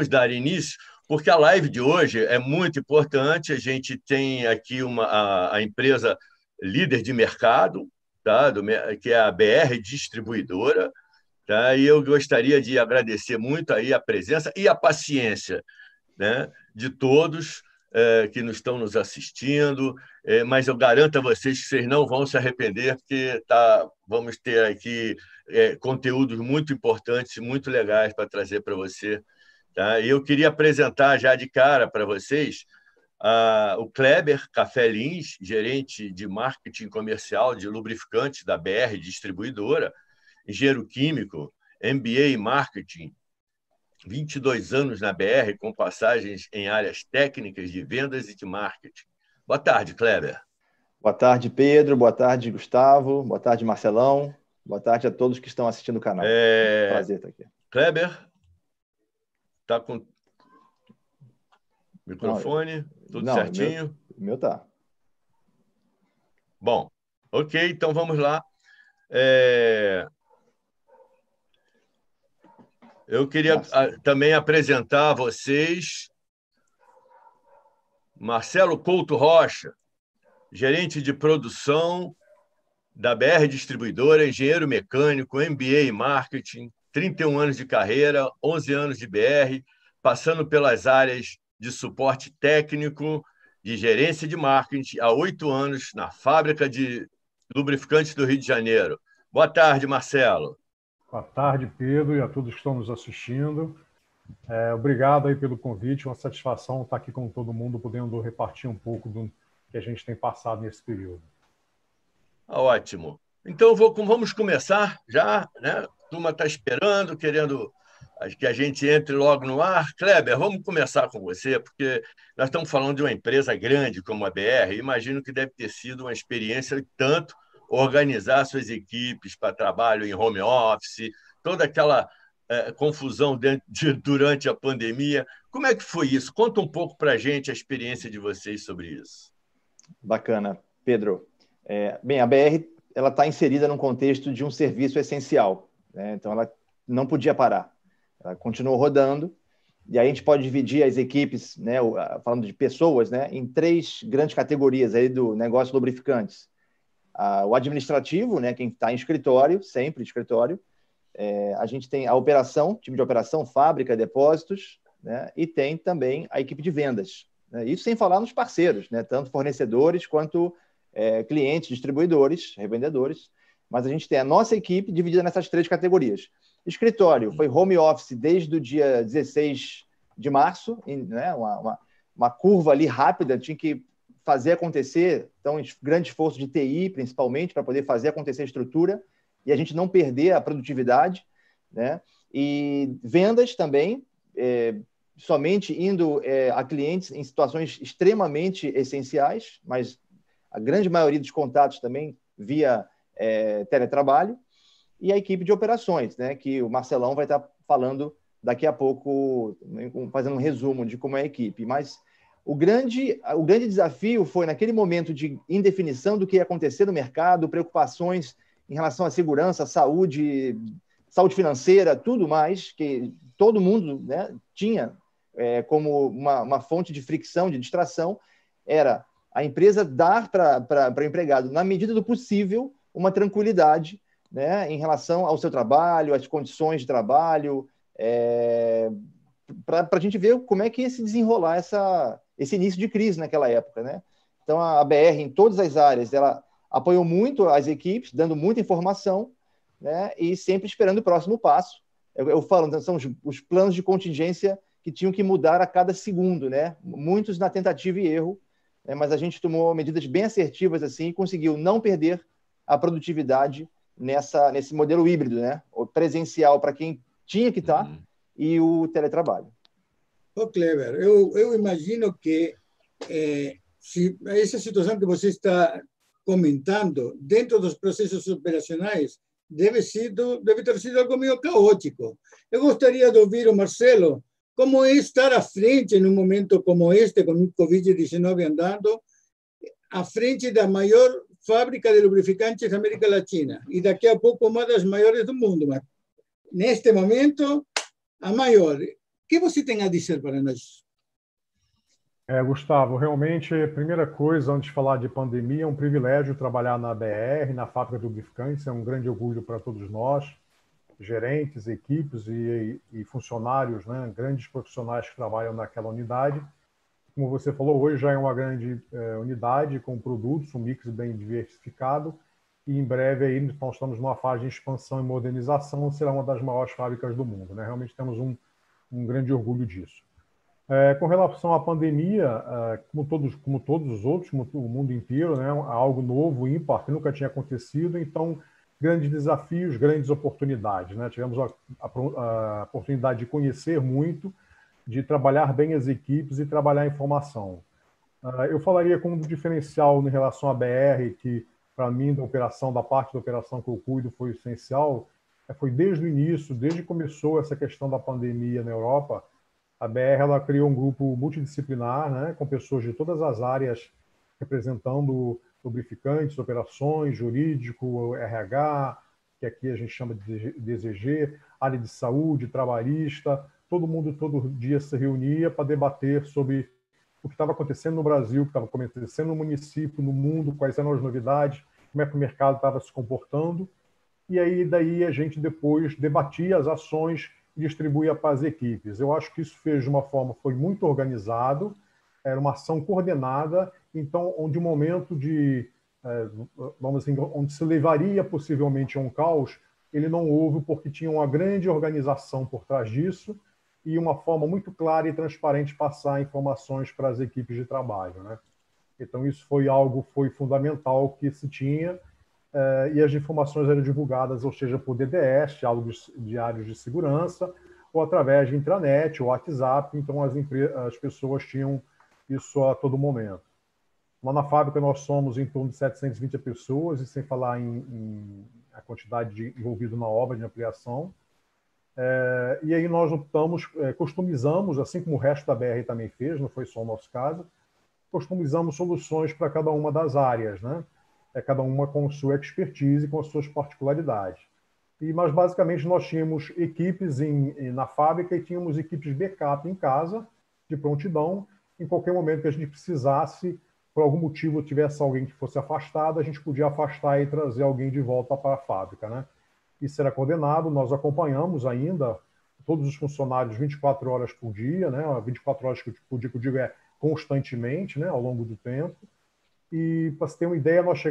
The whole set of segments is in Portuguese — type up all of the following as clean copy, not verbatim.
vamos dar início, porque a live de hoje é muito importante. A gente tem aqui a empresa líder de mercado, tá? Que é a BR Distribuidora. Tá? E eu gostaria de agradecer muito aí a presença e a paciência, né, de todos que estão nos assistindo, mas eu garanto a vocês que vocês não vão se arrepender, porque vamos ter aqui conteúdos muito importantes, muito legais para trazer para você. Tá? E eu queria apresentar já de cara para vocês o Kleber Café Lins, gerente de marketing comercial de lubrificantes da BR Distribuidora, engenheiro químico, MBA em marketing, 22 anos na BR, com passagens em áreas técnicas de vendas e de marketing. Boa tarde, Kleber. Boa tarde, Pedro. Boa tarde, Gustavo. Boa tarde, Marcelão. Boa tarde a todos que estão assistindo o canal. Prazer estar aqui. Kleber, está com microfone? Tudo certinho? O meu tá. Bom, ok, então vamos lá. Eu queria também apresentar a vocês Marcelo Couto Rocha, gerente de produção da BR Distribuidora, engenheiro mecânico, MBA em marketing, 31 anos de carreira, 11 anos de BR, passando pelas áreas de suporte técnico, de gerência de marketing, há 8 anos na fábrica de lubrificantes do Rio de Janeiro. Boa tarde, Marcelo. Boa tarde, Pedro, e a todos que estão nos assistindo. Obrigado aí pelo convite, uma satisfação estar aqui com todo mundo, podendo repartir um pouco do que a gente tem passado nesse período. Ótimo. Então, vamos começar já, né? A turma está esperando, querendo que a gente entre logo no ar. Kleber, vamos começar com você, porque nós estamos falando de uma empresa grande como a BR, imagino que deve ter sido uma experiência e tanto organizar suas equipes para trabalho em home office, toda aquela confusão durante a pandemia. Como é que foi isso? Conta um pouco para a gente a experiência de vocês sobre isso. Bacana, Pedro. Bem, a BR está inserida num contexto de um serviço essencial, né? Então, ela não podia parar. Ela continuou rodando, e aí a gente pode dividir as equipes, né, falando de pessoas, né, em 3 grandes categorias aí do negócio lubrificantes. O administrativo, né, quem está em escritório, sempre escritório. A gente tem a operação, time de operação, fábrica, depósitos, né, e tem também a equipe de vendas, né, isso sem falar nos parceiros, né, tanto fornecedores quanto clientes, distribuidores, revendedores. Mas a gente tem a nossa equipe dividida nessas 3 categorias. Escritório foi home office desde o dia 16 de março, né, uma curva ali rápida, tinha que fazer acontecer, então, grande esforço de TI, principalmente, para poder fazer acontecer a estrutura e a gente não perder a produtividade, né? E vendas também, somente indo a clientes em situações extremamente essenciais, mas a grande maioria dos contatos também via teletrabalho, e a equipe de operações, né? Que o Marcelão vai estar falando daqui a pouco, fazendo um resumo de como é a equipe, mas o grande desafio foi, naquele momento de indefinição do que ia acontecer no mercado, preocupações em relação à segurança, saúde financeira, tudo mais, que todo mundo, né, tinha como uma fonte de fricção, de distração, era a empresa dar para o empregado, na medida do possível, uma tranquilidade, né, em relação ao seu trabalho, às condições de trabalho, para a gente ver como é que ia se desenrolar esse início de crise naquela época, né? Então, a BR, em todas as áreas, ela apoiou muito as equipes, dando muita informação, né? E sempre esperando o próximo passo. Eu falo, então, são os planos de contingência que tinham que mudar a cada segundo, né? Muitos na tentativa e erro, né? Mas a gente tomou medidas bem assertivas assim, e conseguiu não perder a produtividade nesse modelo híbrido, né? O presencial para quem tinha que estar e o teletrabalho. Kleber, eu imagino que se essa situação que você está comentando dentro dos processos operacionais deve ter sido algo meio caótico. Eu gostaria de ouvir o Marcelo, como é estar à frente em um momento como este, com o Covid-19 andando, à frente da maior fábrica de lubrificantes da América Latina e daqui a pouco uma das maiores do mundo, mas neste momento a maior. que você tem a dizer para nós? Gustavo, realmente, a primeira coisa, antes de falar de pandemia, é um privilégio trabalhar na BR, na fábrica de lubrificantes, é um grande orgulho para todos nós, gerentes, equipes e funcionários, né, grandes profissionais que trabalham naquela unidade. Como você falou, hoje já é uma grande unidade com produtos, um mix bem diversificado, e em breve aí nós estamos numa fase de expansão e modernização, será uma das maiores fábricas do mundo, né? Realmente temos um grande orgulho disso. Com relação à pandemia, como todos os outros, como o mundo inteiro, né, algo novo, ímpar, que nunca tinha acontecido, então grandes desafios, grandes oportunidades, né? Tivemos a oportunidade de conhecer muito, de trabalhar bem as equipes e trabalhar a informação. Eu falaria como um diferencial em relação à BR, que para mim da parte da operação que eu cuido foi essencial, foi desde o início, desde que começou essa questão da pandemia na Europa. A BR ela criou um grupo multidisciplinar, né, com pessoas de todas as áreas representando lubrificantes, operações, jurídico, RH, que aqui a gente chama de DZG, área de saúde, trabalhista. Todo mundo todo dia se reunia para debater sobre o que estava acontecendo no Brasil, o que estava acontecendo no município, no mundo, quais eram as novidades, como é que o mercado estava se comportando. E aí daí a gente depois debatia as ações e distribuía para as equipes. Eu acho que isso fez de uma forma, foi muito organizado, era uma ação coordenada, então onde um momento de, vamos assim, onde se levaria possivelmente a um caos, ele não houve porque tinha uma grande organização por trás disso e uma forma muito clara e transparente de passar informações para as equipes de trabalho, né? Então isso foi fundamental que se tinha, e as informações eram divulgadas, ou seja, por DDS, diários de segurança, ou através de intranet, ou WhatsApp, então as pessoas tinham isso a todo momento. Lá na fábrica nós somos em torno de 720 pessoas, e sem falar em a quantidade de envolvido na obra de ampliação. E aí nós customizamos, assim como o resto da BR também fez, não foi só o nosso caso, customizamos soluções para cada uma das áreas, né? Cada uma com sua expertise e com as suas particularidades. Mas basicamente nós tínhamos equipes na fábrica e tínhamos equipes backup em casa, de prontidão, em qualquer momento que a gente precisasse, por algum motivo tivesse alguém que fosse afastado, a gente podia afastar e trazer alguém de volta para a fábrica, né? Isso era coordenado, nós acompanhamos ainda todos os funcionários 24 horas por dia, né? 24 horas por dia que eu digo constantemente, né? Ao longo do tempo. E, para você ter uma ideia, nós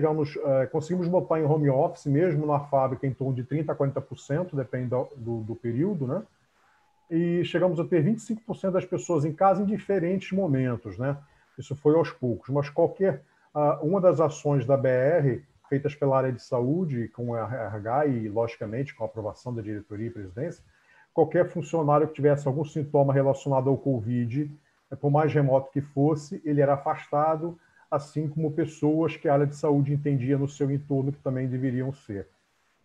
conseguimos botar em home office, mesmo na fábrica, em torno de 30% a 40%, depende do período, né? E chegamos a ter 25% das pessoas em casa em diferentes momentos, né? Isso foi aos poucos, mas uma das ações da BR, feitas pela área de saúde, com a RH e, logicamente, com a aprovação da diretoria e presidência, qualquer funcionário que tivesse algum sintoma relacionado ao Covid, por mais remoto que fosse, ele era afastado, assim como pessoas que a área de saúde entendia no seu entorno que também deveriam ser.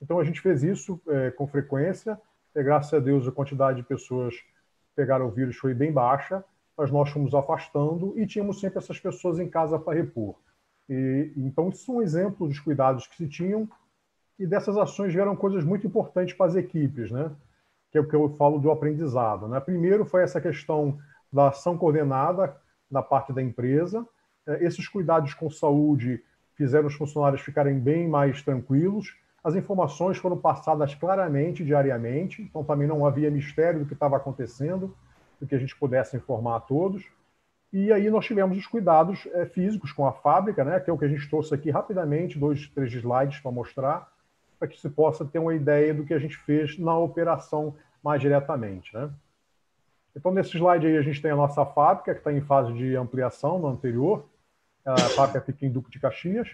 Então, a gente fez isso com frequência, e, graças a Deus, a quantidade de pessoas que pegaram o vírus foi bem baixa, mas nós fomos afastando e tínhamos sempre essas pessoas em casa para repor. Então, isso são exemplos dos cuidados que se tinham, e dessas ações vieram coisas muito importantes para as equipes, né? Que é o que eu falo do aprendizado, né? Primeiro foi essa questão da ação coordenada na parte da empresa. Esses cuidados com saúde fizeram os funcionários ficarem bem mais tranquilos. As informações foram passadas claramente, diariamente, então também não havia mistério do que estava acontecendo, do que a gente pudesse informar a todos. E aí nós tivemos os cuidados físicos com a fábrica, né, que é o que a gente trouxe aqui rapidamente, 2, 3 slides para mostrar, para que se possa ter uma ideia do que a gente fez na operação mais diretamente, né? Então, nesse slide aí a gente tem a nossa fábrica, que está em fase de ampliação no anterior. A fábrica fica em Duque de Caxias.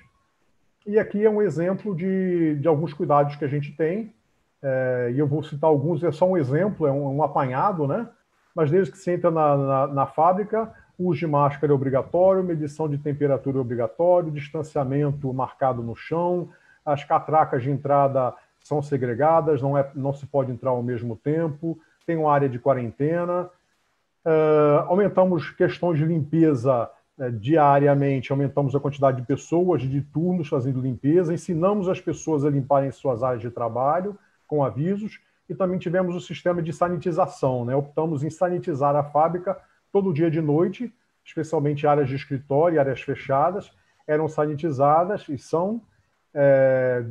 E aqui é um exemplo de alguns cuidados que a gente tem. E eu vou citar alguns, é só um exemplo, é um apanhado, né? Mas desde que você entra na fábrica, o uso de máscara é obrigatório, medição de temperatura é obrigatório, distanciamento marcado no chão, as catracas de entrada são segregadas, não se pode entrar ao mesmo tempo, tem uma área de quarentena. Aumentamos questões de limpeza diariamente, aumentamos a quantidade de pessoas, de turnos fazendo limpeza, ensinamos as pessoas a limparem suas áreas de trabalho com avisos, e também tivemos o sistema de sanitização, né? Optamos em sanitizar a fábrica todo dia de noite, especialmente áreas de escritório e áreas fechadas, eram sanitizadas e são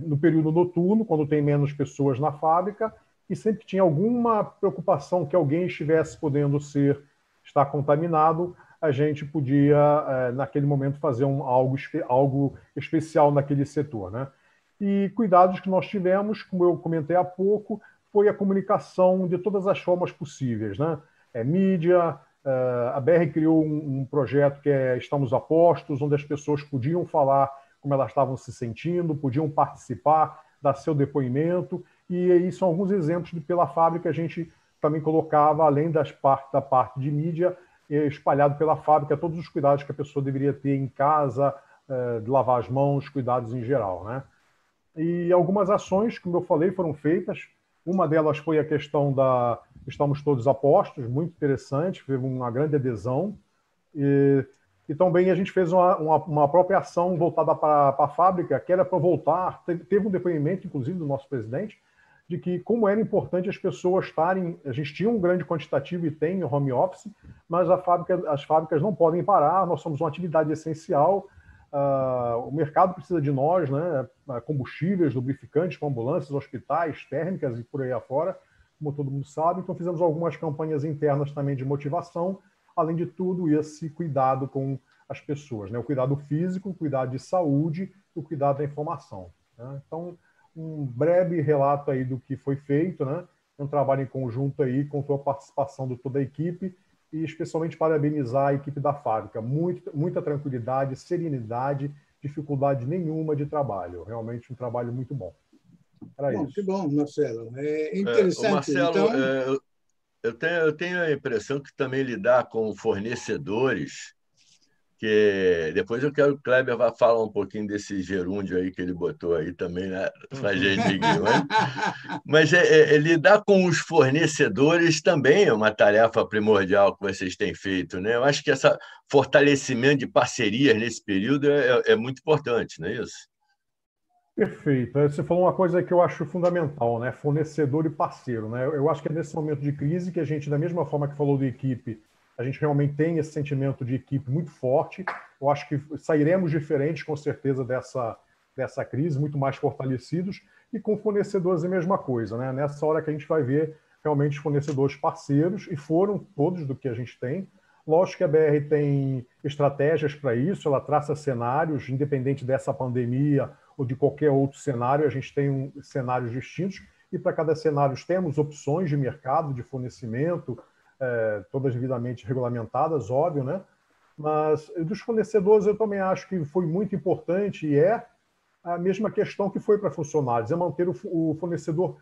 no período noturno, quando tem menos pessoas na fábrica, e sempre que tinha alguma preocupação que alguém estivesse podendo estar contaminado, a gente podia, naquele momento, fazer algo especial naquele setor, né? E cuidados que nós tivemos, como eu comentei há pouco, foi a comunicação de todas as formas possíveis, né? Mídia, a BR criou um projeto que é Estamos a Postos, onde as pessoas podiam falar como elas estavam se sentindo, podiam participar, dar seu depoimento, e aí são alguns exemplos de pela fábrica a gente também colocava, além da parte de mídia, espalhado pela fábrica, todos os cuidados que a pessoa deveria ter em casa, de lavar as mãos, cuidados em geral, né? E algumas ações, como eu falei, foram feitas. Uma delas foi a questão da Estamos Todos a Postos, muito interessante, teve uma grande adesão. E também a gente fez uma própria ação voltada para a fábrica, que era para voltar. Teve um depoimento, inclusive, do nosso presidente, de que como era importante as pessoas estarem... A gente tinha um grande quantitativo e tem home office, mas as fábricas não podem parar, nós somos uma atividade essencial. O mercado precisa de nós, né? Combustíveis, lubrificantes para ambulâncias, hospitais, térmicas e por aí afora, como todo mundo sabe. Então fizemos algumas campanhas internas também de motivação, além de tudo esse cuidado com as pessoas, né? O cuidado físico, o cuidado de saúde e o cuidado da informação, né? Então, um breve relato aí do que foi feito, né? Um trabalho em conjunto aí com a participação de toda a equipe, e especialmente parabenizar a equipe da fábrica. Muita tranquilidade, serenidade, dificuldade nenhuma de trabalho. Realmente um trabalho muito bom. Era isso. Que bom, Marcelo. É interessante. Marcelo, Então... eu tenho a impressão que também lidar com fornecedores, que depois eu quero que o Kleber vá falar um pouquinho desse gerúndio aí que ele botou aí também, né, para a gente aqui. Mas lidar com os fornecedores também é uma tarefa primordial que vocês têm feito, né? Eu acho que esse fortalecimento de parcerias nesse período é muito importante, não é isso? Perfeito. Você falou uma coisa que eu acho fundamental, né? Fornecedor e parceiro, né? Eu acho que é nesse momento de crise que a gente, da mesma forma que falou de equipe, a gente realmente tem esse sentimento de equipe muito forte. Eu acho que sairemos diferentes, com certeza, dessa crise, muito mais fortalecidos. E com fornecedores é a mesma coisa, né? Nessa hora que a gente vai ver realmente fornecedores parceiros, e foram todos do que a gente tem. Lógico que a BR tem estratégias para isso, ela traça cenários, independente dessa pandemia ou de qualquer outro cenário, a gente tem cenários distintos, e para cada cenário temos opções de mercado, de fornecimento, todas devidamente regulamentadas, óbvio, né? Mas dos fornecedores eu também acho que foi muito importante, e é a mesma questão que foi para funcionários, é manter o fornecedor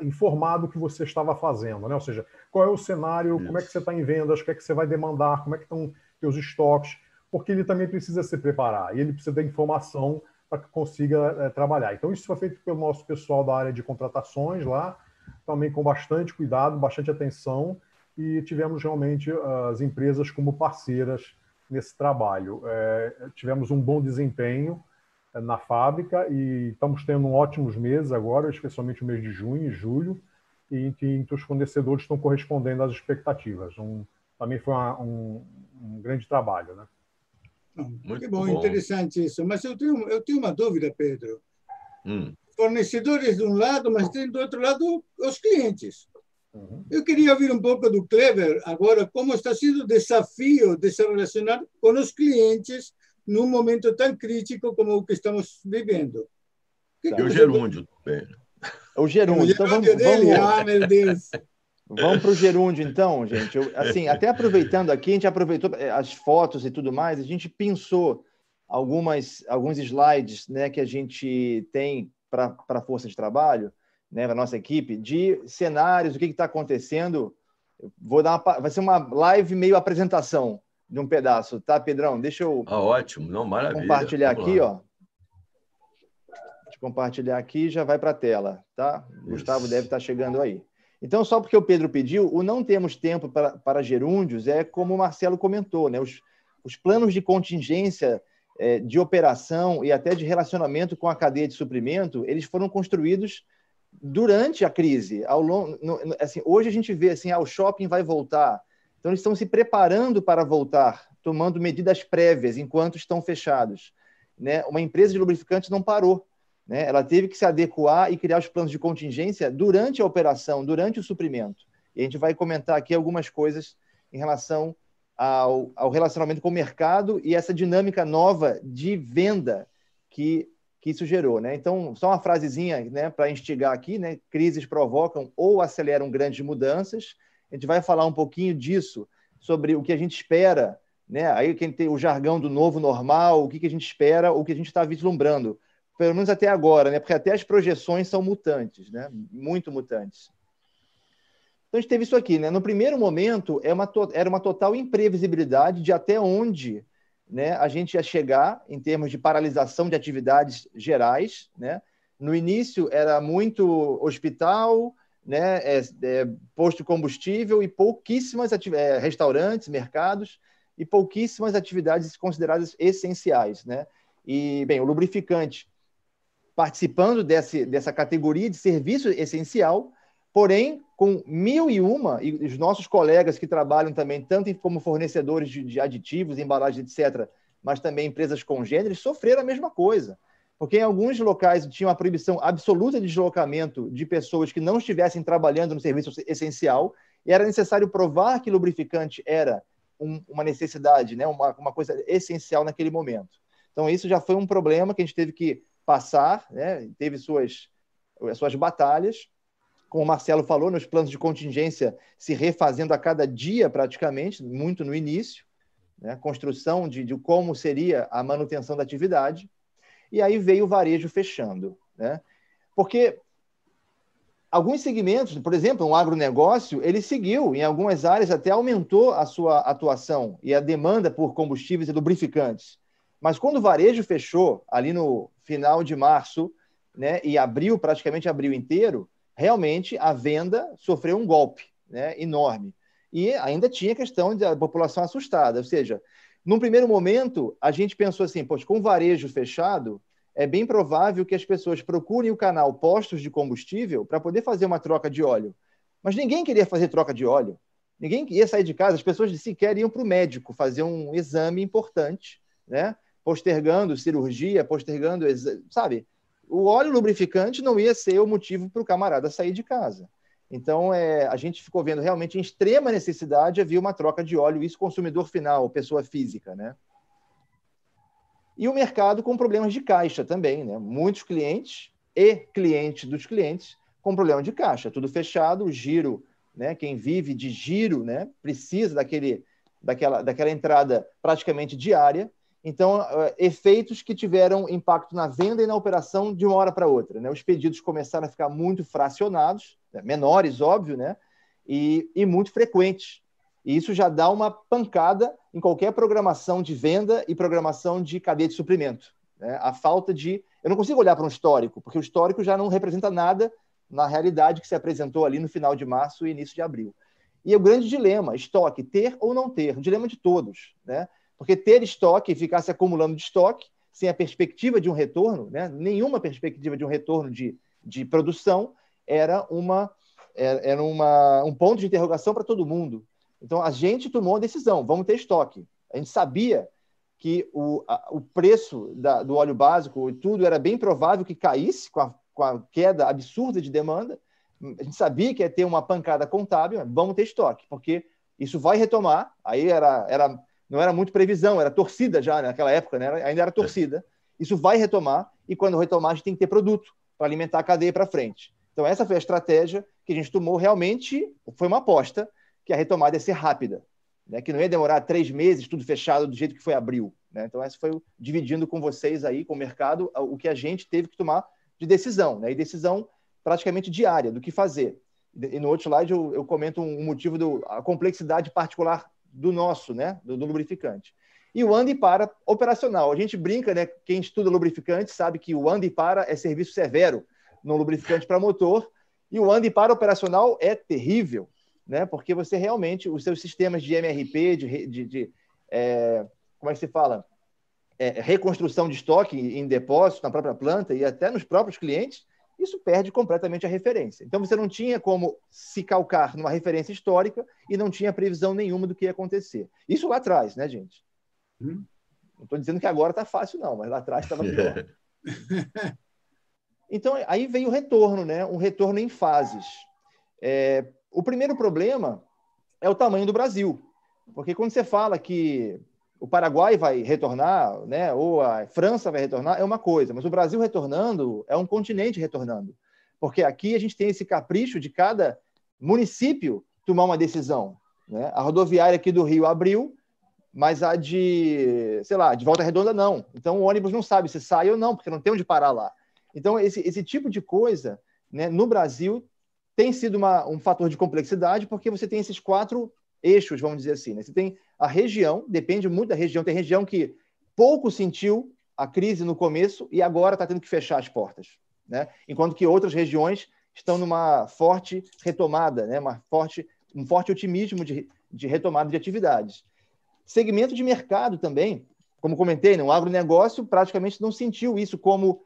informado do que você estava fazendo, né? Ou seja, qual é o cenário, como é que você está em vendas, o que é que você vai demandar, como é que estão seus estoques, porque ele também precisa se preparar, e ele precisa da informação para que consiga trabalhar. Então, isso foi feito pelo nosso pessoal da área de contratações lá, também com bastante cuidado, bastante atenção, e tivemos realmente as empresas como parceiras nesse trabalho. Tivemos um bom desempenho na fábrica e estamos tendo ótimos meses agora, especialmente o mês de junho e julho, e que os fornecedores estão correspondendo às expectativas. Também foi um grande trabalho, né? Que bom, interessante isso. Mas eu tenho uma dúvida, Pedro. Fornecedores de um lado, mas tem do outro lado os clientes. Eu queria ouvir um pouco do Kleber agora, como está sendo o desafio de se relacionar com os clientes num momento tão crítico como o que estamos vivendo. E o gerúndio também. O gerúndio. Então vamos... Ah, meu Deus! Vamos para o gerúndio, então, gente. Assim, até aproveitando aqui, a gente aproveitou as fotos e tudo mais, a gente pensou alguns slides, né, que a gente tem para a força de trabalho, né, para a nossa equipe, de cenários, o que está acontecendo. Vai ser uma live meio apresentação de um pedaço, tá, Pedrão? Deixa eu ótimo, não, maravilha. Compartilhar aqui, ó. Deixa eu compartilhar aqui, já vai para a tela, tá? Isso. Gustavo deve estar chegando aí. Então, só porque o Pedro pediu, o não temos tempo para gerúndios é como o Marcelo comentou, né? Os planos de contingência, de operação e até de relacionamento com a cadeia de suprimento, eles foram construídos durante a crise. Assim, hoje a gente vê assim, o shopping vai voltar. Então, eles estão se preparando para voltar, tomando medidas prévias enquanto estão fechados. Né? Uma empresa de lubrificante não parou. Né? Ela teve que se adequar e criar os planos de contingência durante a operação, durante o suprimento. E a gente vai comentar aqui algumas coisas em relação ao relacionamento com o mercado e essa dinâmica nova de venda que isso gerou. Né? Então, só uma frasezinha, né, para instigar aqui, né? Crises provocam ou aceleram grandes mudanças. A gente vai falar um pouquinho disso, sobre o que a gente espera, né? Aí quem tem o jargão do novo normal, o que a gente espera, o que a gente está vislumbrando, pelo menos até agora, né? Porque até as projeções são mutantes, né? Muito mutantes. Então, a gente teve isso aqui, né? No primeiro momento, era uma total imprevisibilidade de até onde, né, a gente ia chegar em termos de paralisação de atividades gerais. Né? No início, era muito hospital, né, posto de combustível e pouquíssimas restaurantes, mercados, e pouquíssimas atividades consideradas essenciais. Né? E, bem, o lubrificante participando dessa categoria de serviço essencial, porém, com 1001, e os nossos colegas que trabalham também, tanto como fornecedores de aditivos, embalagens, etc., mas também empresas congêneres, sofreram a mesma coisa. Porque em alguns locais tinha uma proibição absoluta de deslocamento de pessoas que não estivessem trabalhando no serviço essencial, e era necessário provar que lubrificante era uma necessidade, né? uma coisa essencial naquele momento. Então, isso já foi um problema que a gente teve que passar, né? Teve suas batalhas, como o Marcelo falou, nos planos de contingência se refazendo a cada dia praticamente, muito no início, né? Construção de como seria a manutenção da atividade, e aí veio o varejo fechando. Né? Porque alguns segmentos, por exemplo, um agronegócio, ele seguiu, em algumas áreas até aumentou a sua atuação e a demanda por combustíveis e lubrificantes. Mas quando o varejo fechou, ali no final de março, né, e abril, praticamente abril inteiro, realmente a venda sofreu um golpe, né, enorme. E ainda tinha a questão da população assustada. Ou seja, num primeiro momento, a gente pensou assim, poxa, com o varejo fechado, é bem provável que as pessoas procurem o canal postos de combustível para poder fazer uma troca de óleo. Mas ninguém queria fazer troca de óleo. Ninguém ia sair de casa, as pessoas sequer iam para o médico fazer um exame importante, né? Postergando cirurgia, postergando, sabe? O óleo lubrificante não ia ser o motivo para o camarada sair de casa. Então, a gente ficou vendo realmente em extrema necessidade havia uma troca de óleo, isso consumidor final, pessoa física, né? E o mercado com problemas de caixa também, né? Muitos clientes e clientes dos clientes com problema de caixa, tudo fechado, o giro, né? Quem vive de giro, né? Precisa daquela entrada praticamente diária. Então, efeitos que tiveram impacto na venda e na operação de uma hora para outra. Né? Os pedidos começaram a ficar muito fracionados, né? Menores, óbvio, né? E muito frequentes. E isso já dá uma pancada em qualquer programação de venda e programação de cadeia de suprimento. Né? A falta de... Eu não consigo olhar para um histórico, porque o histórico já não representa nada na realidade que se apresentou ali no final de março e início de abril. E o grande dilema, estoque, ter ou não ter, o dilema de todos, né? Porque ter estoque e ficar se acumulando de estoque, sem a perspectiva de um retorno, né? Nenhuma perspectiva de um retorno de produção, era um ponto de interrogação para todo mundo. Então, a gente tomou a decisão, vamos ter estoque. A gente sabia que o preço do óleo básico e tudo era bem provável que caísse com a queda absurda de demanda. A gente sabia que ia ter uma pancada contábil, vamos ter estoque, porque isso vai retomar. Aí não era muito previsão, era torcida já naquela época, né? Ainda era torcida. Isso vai retomar, e quando retomar, a gente tem que ter produto para alimentar a cadeia para frente. Então, essa foi a estratégia que a gente tomou. Realmente foi uma aposta que a retomada ia ser rápida, né? Que não ia demorar 3 meses, tudo fechado do jeito que foi abril. Né? Então, essa foi dividindo com vocês aí, com o mercado, o que a gente teve que tomar de decisão, né? E decisão praticamente diária do que fazer. E no outro slide eu comento um motivo a complexidade particular do nosso, né? Do lubrificante. E o anda e para operacional. A gente brinca, né? Quem estuda lubrificante sabe que o anda e para é serviço severo no lubrificante para motor, e o anda e para operacional é terrível, né? Porque você realmente, os seus sistemas de MRP, como é que se fala? Reconstrução de estoque em depósito, na própria planta e até nos próprios clientes, isso perde completamente a referência. Então, você não tinha como se calcar numa referência histórica e não tinha previsão nenhuma do que ia acontecer. Isso lá atrás, né, gente? Não estou dizendo que agora está fácil, não, mas lá atrás estava pior. Então, aí vem o retorno, né? Um retorno em fases. O primeiro problema é o tamanho do Brasil. Porque quando você fala que o Paraguai vai retornar, né, ou a França vai retornar, é uma coisa. Mas o Brasil retornando é um continente retornando. Porque aqui a gente tem esse capricho de cada município tomar uma decisão, né? A rodoviária aqui do Rio abriu, mas a de, sei lá, de Volta Redonda não. Então o ônibus não sabe se sai ou não, porque não tem onde parar lá. Então esse tipo de coisa, né, no Brasil tem sido um fator de complexidade, porque você tem esses 4 eixos, vamos dizer assim, né? Você tem a região, depende muito da região. Tem região que pouco sentiu a crise no começo e agora está tendo que fechar as portas, né? Enquanto que outras regiões estão numa forte retomada, né? Um forte otimismo de retomada de atividades. Segmento de mercado também, como comentei, né? O agronegócio praticamente não sentiu isso como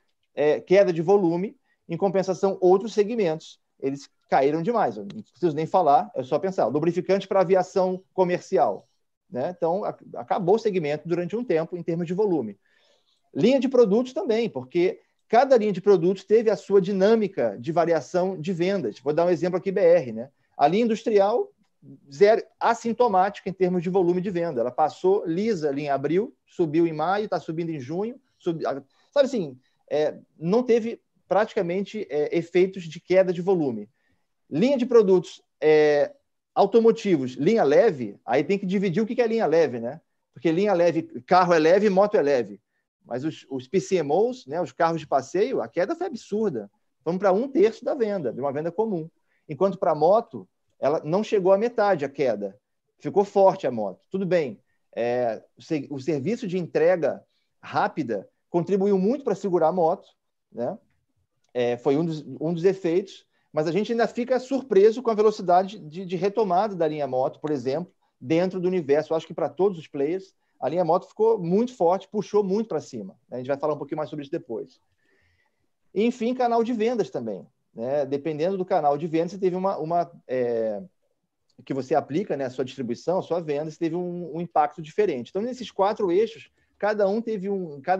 queda de volume. Em compensação, outros segmentos, eles caíram demais. Eu não preciso nem falar, é só pensar. Lubrificante para aviação comercial, né? Então, acabou o segmento durante um tempo em termos de volume. Linha de produtos também, porque cada linha de produtos teve a sua dinâmica de variação de vendas. Vou dar um exemplo aqui, BR, né? A linha industrial, zero, assintomática em termos de volume de venda. Ela passou lisa ali em abril, subiu em maio, está subindo em junho. Sabe assim, não teve praticamente efeitos de queda de volume. Linha de produtos automotivos, linha leve, aí tem que dividir o que é linha leve, né? Porque linha leve, carro é leve, moto é leve. Mas os PCMOs, né, os carros de passeio, a queda foi absurda. Vamos para 1/3 da venda, de uma venda comum. Enquanto para a moto, ela não chegou à metade a queda. Ficou forte a moto. Tudo bem. O serviço de entrega rápida contribuiu muito para segurar a moto, né? Foi um dos efeitos, mas a gente ainda fica surpreso com a velocidade de retomada da linha moto, por exemplo, dentro do universo. Eu acho que para todos os players, a linha moto ficou muito forte, puxou muito para cima. A gente vai falar um pouquinho mais sobre isso depois. E, enfim, canal de vendas também, né? Dependendo do canal de vendas, você teve que você aplica, né, a sua distribuição, a sua venda, você teve um impacto diferente. Então, nesses 4 eixos, cada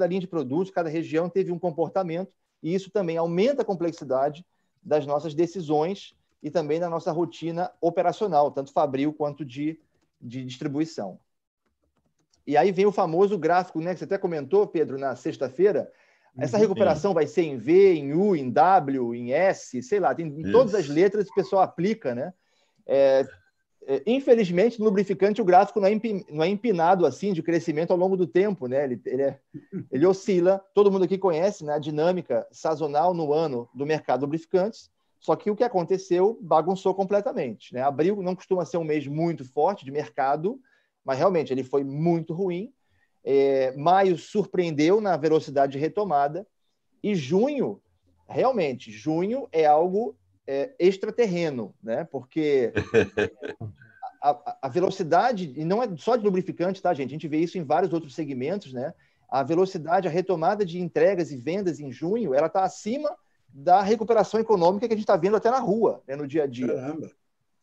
linha de produtos, cada região teve um comportamento, e isso também aumenta a complexidade das nossas decisões e também da nossa rotina operacional, tanto fabril quanto de distribuição. E aí vem o famoso gráfico, né, que você até comentou, Pedro, na sexta-feira. Essa recuperação vai ser em V, em U, em W, em S, sei lá, tem em todas as letras o pessoal aplica, né? Infelizmente, no lubrificante, o gráfico não é empinado assim de crescimento ao longo do tempo, né? Ele oscila. Todo mundo aqui conhece, né, a dinâmica sazonal no ano do mercado de lubrificantes, só que o que aconteceu bagunçou completamente, né? Abril não costuma ser um mês muito forte de mercado, mas realmente ele foi muito ruim. Maio surpreendeu na velocidade de retomada e junho é algo extraterreno, né? Porque a velocidade, e não é só de lubrificante, tá, gente? A gente vê isso em vários outros segmentos, né? A velocidade, a retomada de entregas e vendas em junho, ela está acima da recuperação econômica que a gente está vendo até na rua, né, no dia a dia. Caramba.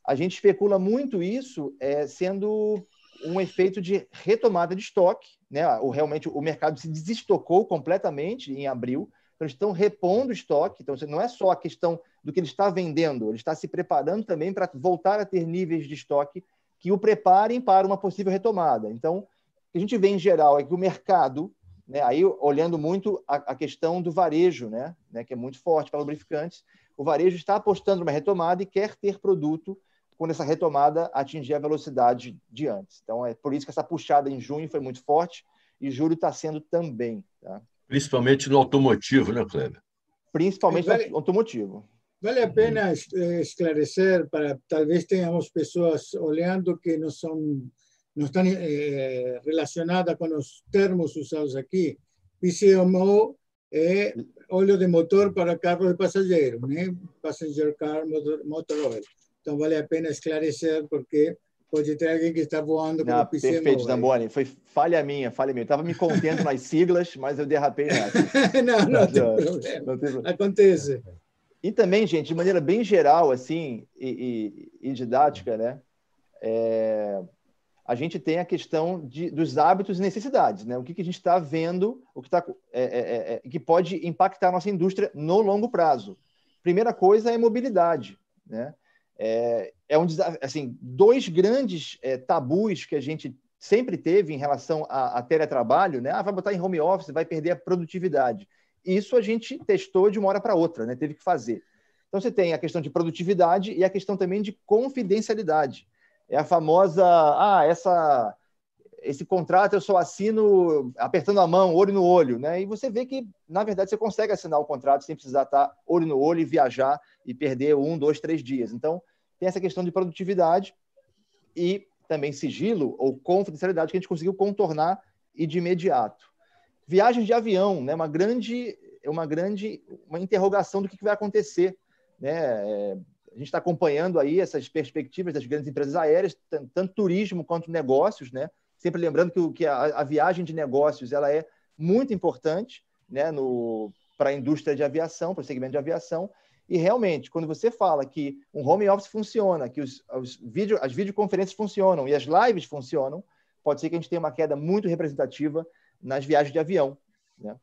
A gente especula muito isso sendo um efeito de retomada de estoque, né? Realmente o mercado se desestocou completamente em abril, então eles estão repondo o estoque, então não é só a questão do que ele está vendendo, ele está se preparando também para voltar a ter níveis de estoque que o preparem para uma possível retomada. Então, o que a gente vê em geral é que o mercado, né, aí olhando muito a questão do varejo, né, que é muito forte para lubrificantes, o varejo está apostando numa retomada e quer ter produto quando essa retomada atingir a velocidade de antes. Então, é por isso que essa puxada em junho foi muito forte e julho está sendo também. Tá? Principalmente no automotivo, né, Kleber? Principalmente no automotivo. Vale a pena esclarecer, para talvez tenhamos pessoas olhando que não estão relacionadas com os termos usados aqui. PCMO é óleo de motor para carro de passageiro, né? Passenger Car Motor Oil. Então, vale a pena esclarecer, porque pode ter alguém que está voando com o PCMO. Perfeito, Zamboni. Foi falha minha. Eu estava me contendo nas siglas, mas eu derrapei nessa. Não tem problema. Acontece. E também, gente, de maneira bem geral, assim, e didática, né? A gente tem a questão dos hábitos e necessidades, né? O que a gente está vendo, o que, que pode impactar a nossa indústria no longo prazo. Primeira coisa é mobilidade, né? Assim, dois grandes tabus que a gente sempre teve em relação a teletrabalho, né? Vai botar em home office, vai perder a produtividade. Isso a gente testou de uma hora para outra, né? Teve que fazer. Então, você tem a questão de produtividade e a questão também de confidencialidade. É a famosa, esse contrato eu só assino apertando a mão, olho no olho, né? E você vê que, na verdade, você consegue assinar o contrato sem precisar estar olho no olho e viajar e perder 1, 2, 3 dias. Então, tem essa questão de produtividade e também sigilo ou confidencialidade que a gente conseguiu contornar e de imediato. Viagens de avião, né? Uma interrogação do que vai acontecer, né? A gente está acompanhando aí essas perspectivas das grandes empresas aéreas, tanto turismo quanto negócios, né? Sempre lembrando que a viagem de negócios ela é muito importante, né? Para a indústria de aviação, para o segmento de aviação. E realmente, quando você fala que um home office funciona, que as videoconferências funcionam e as lives funcionam, pode ser que a gente tenha uma queda muito representativa nas viagens de avião, né?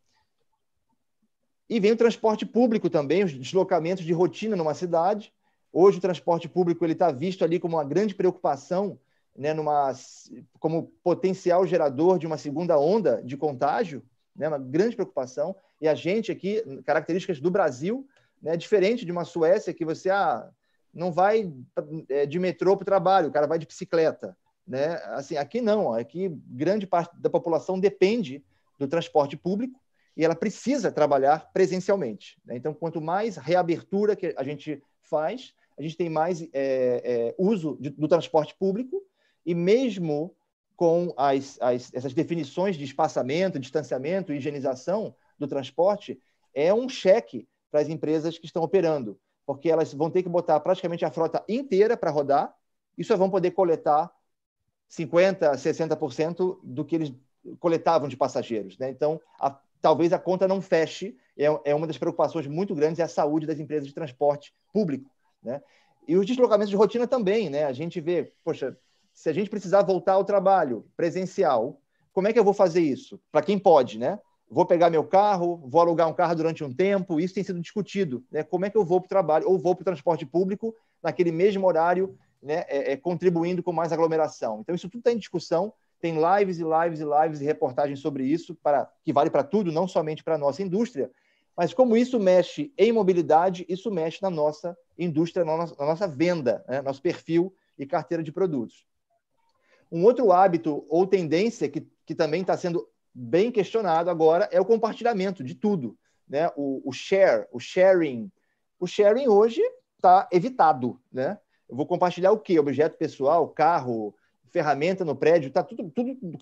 E vem o transporte público também, os deslocamentos de rotina numa cidade. Hoje o transporte público está visto ali como uma grande preocupação, né, como potencial gerador de uma segunda onda de contágio, né, uma grande preocupação. E a gente aqui, características do Brasil, né, diferente de uma Suécia que você não vai de metrô para o trabalho, o cara vai de bicicleta, né? Assim, aqui não, aqui grande parte da população depende do transporte público e ela precisa trabalhar presencialmente, né? Então, quanto mais reabertura que a gente faz, a gente tem mais uso do transporte público e mesmo com essas definições de espaçamento, distanciamento e higienização do transporte, é um cheque para as empresas que estão operando, porque elas vão ter que botar praticamente a frota inteira para rodar e só vão poder coletar 50%, 60% do que eles coletavam de passageiros, né? Então, talvez a conta não feche, é uma das preocupações muito grandes, é a saúde das empresas de transporte público, né? E os deslocamentos de rotina também, né? A gente vê, poxa, se a gente precisar voltar ao trabalho presencial, como é que eu vou fazer isso? Para quem pode, né? Vou pegar meu carro, vou alugar um carro durante um tempo, isso tem sido discutido, né? Como é que eu vou para o trabalho ou vou para o transporte público naquele mesmo horário, né? Contribuindo com mais aglomeração. Então, isso tudo está em discussão, tem lives e lives e lives e reportagens sobre isso, que vale para tudo, não somente para a nossa indústria, mas como isso mexe em mobilidade, isso mexe na nossa indústria, na nossa venda, né? Nosso perfil e carteira de produtos. Um outro hábito ou tendência que também está sendo bem questionado agora é o compartilhamento de tudo, né? O sharing. O sharing hoje está evitado, né? Eu vou compartilhar o quê? Objeto pessoal, carro, ferramenta no prédio, está tudo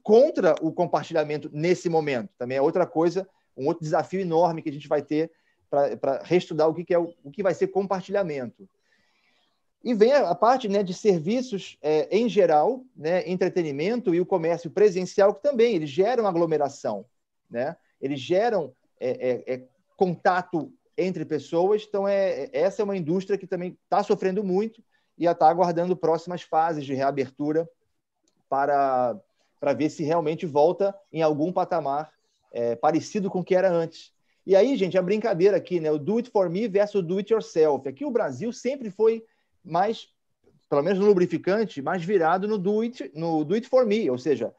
contra o compartilhamento nesse momento. Também é outra coisa, um outro desafio enorme que a gente vai ter para reestudar o que vai ser compartilhamento. E vem a parte, né, de serviços em geral, né, entretenimento e o comércio presencial, que também eles geram aglomeração, né? Eles geram contato entre pessoas. Então, essa é uma indústria que também está sofrendo muito e está aguardando próximas fases de reabertura para ver se realmente volta em algum patamar parecido com o que era antes. E aí, gente, a brincadeira aqui, né, o do it for me versus o do it yourself. Aqui o Brasil sempre foi mais, pelo menos no lubrificante, mais virado no do it for me, ou seja,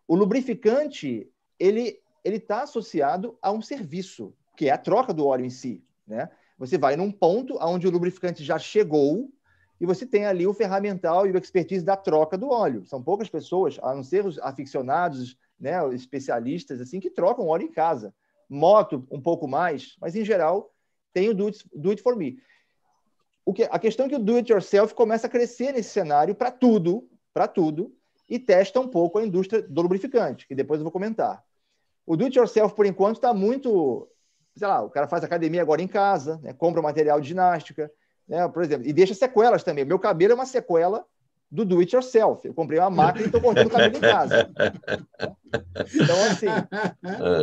o lubrificante ele está associado a um serviço, que é a troca do óleo em si, né? Você vai num ponto onde o lubrificante já chegou e você tem ali o ferramental e o expertise da troca do óleo. São poucas pessoas, a não ser os aficionados, né, os especialistas, assim, que trocam óleo em casa. Moto, um pouco mais, mas, em geral, tem o do it for me. A questão é que o do-it-yourself começa a crescer nesse cenário para tudo, e testa um pouco a indústria do lubrificante, que depois eu vou comentar. O do-it-yourself, por enquanto, está muito... Sei lá, o cara faz academia agora em casa, né, compra material de ginástica, né, por exemplo, e deixa sequelas também. Meu cabelo é uma sequela do do it yourself. Eu comprei uma máquina e estou cortando cabelo em casa. Então, assim,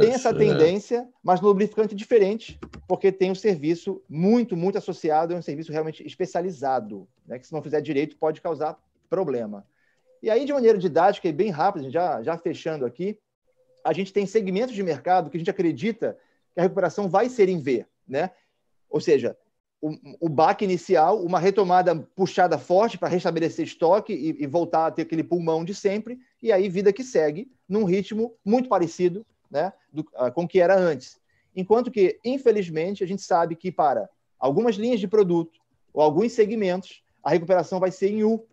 tem essa tendência, mas no lubrificante diferente, porque tem um serviço muito, muito associado, é um serviço realmente especializado, né, que se não fizer direito pode causar problema. E aí, de maneira didática e bem rápida, já fechando aqui, a gente tem segmentos de mercado que a gente acredita que a recuperação vai ser em V, né? Ou seja, o baque inicial, uma retomada puxada forte para restabelecer estoque e voltar a ter aquele pulmão de sempre, e aí vida que segue num ritmo muito parecido, né, com o que era antes. Enquanto que, infelizmente, a gente sabe que para algumas linhas de produto ou alguns segmentos, a recuperação vai ser em U,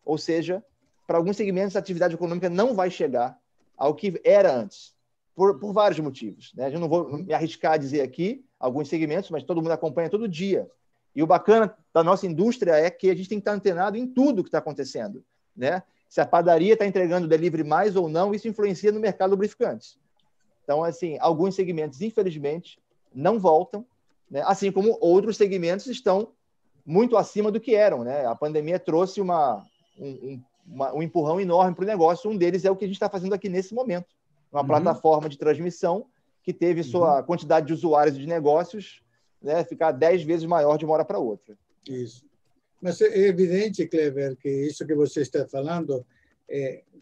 ou seja, para alguns segmentos a atividade econômica não vai chegar ao que era antes, por vários motivos, né? Eu não vou me arriscar a dizer aqui alguns segmentos, mas todo mundo acompanha todo dia. E o bacana da nossa indústria é que a gente tem que estar antenado em tudo que está acontecendo, né? Se a padaria está entregando delivery mais ou não, isso influencia no mercado de lubrificantes. Então, assim, alguns segmentos, infelizmente, não voltam, né? Assim como outros segmentos estão muito acima do que eram, né? A pandemia trouxe um empurrão enorme para o negócio. Um deles é o que a gente está fazendo aqui nesse momento. Uma plataforma de transmissão que teve sua quantidade de usuários e de negócios, né, ficar 10 vezes maior de uma hora para outra. Isso. Mas é evidente, Cleber, que isso que você está falando,